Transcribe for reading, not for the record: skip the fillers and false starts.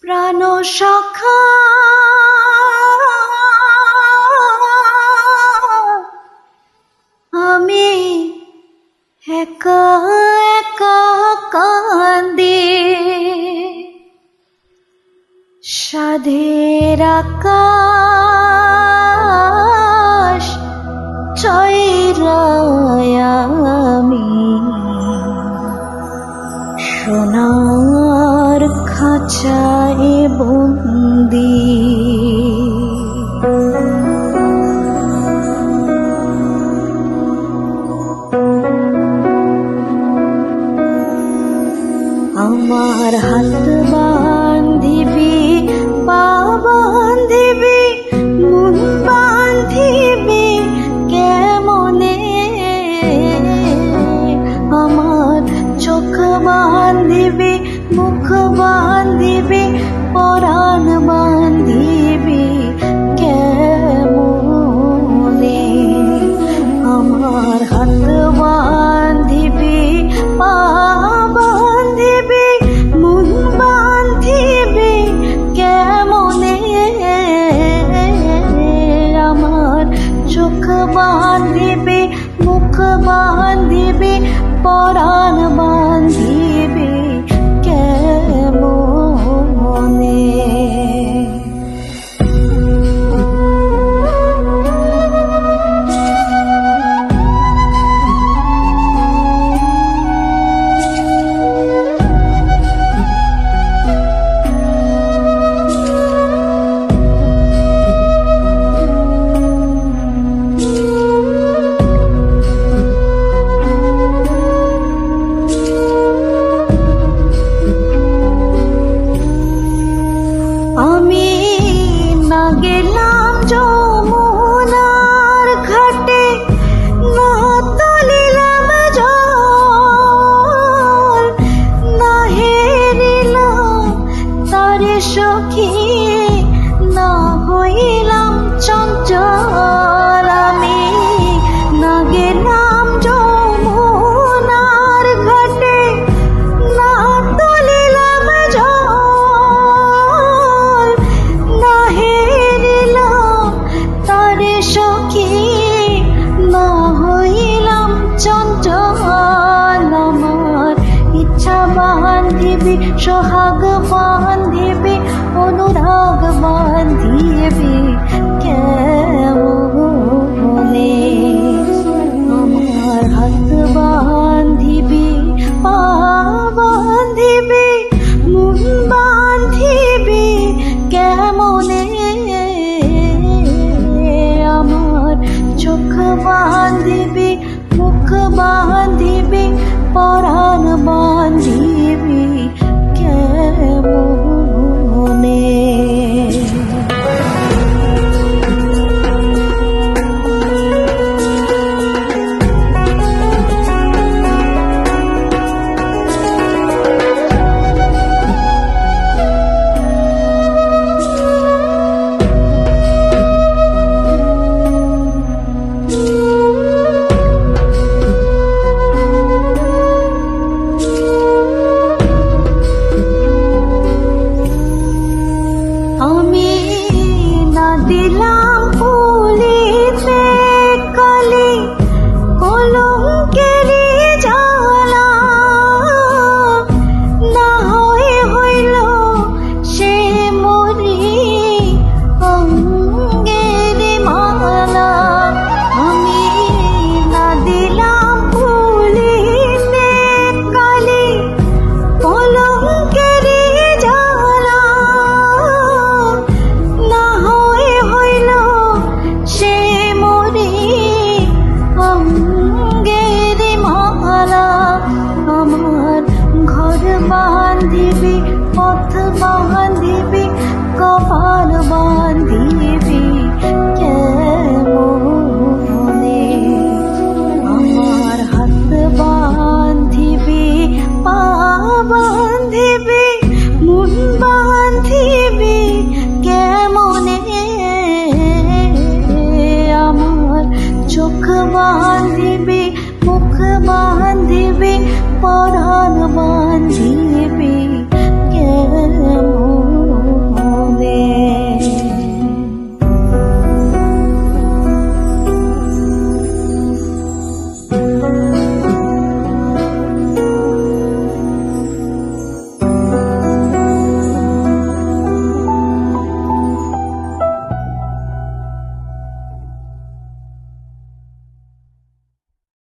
প্রাণ সখা আমি একা একা কান্দি, সাধের আকাশ চৈরায় আমি সোনার খাঁচায় বন্দি। আমার হাত বান্ধিবি, পা বান্ধিবি, মন বান্ধিবি কেমনে? আমার চোখ বান্ধিবি, মুখ বান্ধিবি, পরাণ বান্ধিবি কেমনে? আমার হাত বান্ধিবি, পা বান্ধিবি, মন বান্ধিবি কেমনে? আমার চোখ বান্ধিবি, মুখ বান্ধিবি, পরাণ বান্ধিবি কেমনে? আমি না গেলাম যমুনার ঘাটে, না তুলিলাম জল, না হেরিলাম তারে সখী, না হইলাম চঞ্চল। আমি না গেলাম যমুনার ঘাটে, না তুলিলাম জল, না হেরিলাম তারে সখী, না হইলাম চঞ্চল। আমার ইচ্ছা বান্ধিবি, সোহাগ বান্ধিবি, অনুরাগ বান্ধিবি কেমনে? আমার হাত বান্ধিবি, পা বান্ধিবি, মন বান্ধিবি কেমনে? আমার চোখ বান্ধিবি, মুখ বান্ধিবি, পরাণ বান্ধিবি কেমনে? আমি না দিলাম ফুলিতে কালি, কলঙ্কেরি জ্বালা, না হইল সে মরি অঙ্গের মালা। আমি না দিলাম ফুলিতে কালি, কলঙ্কেরি জ্বালা, না হইল সে মরি অঙ্গের মালা। আমার ঘর বান্ধিবি, পথ বান্ধিবি, কপাল বান্ধিবি কেমনে? আমার হাত বান্ধিবি, পা বান্ধিবি, মন বান্ধিবি কেমনে? আমার চোখ বান্ধিবি, মুখ বান্ধিবি, পরাণ বান্ধিবি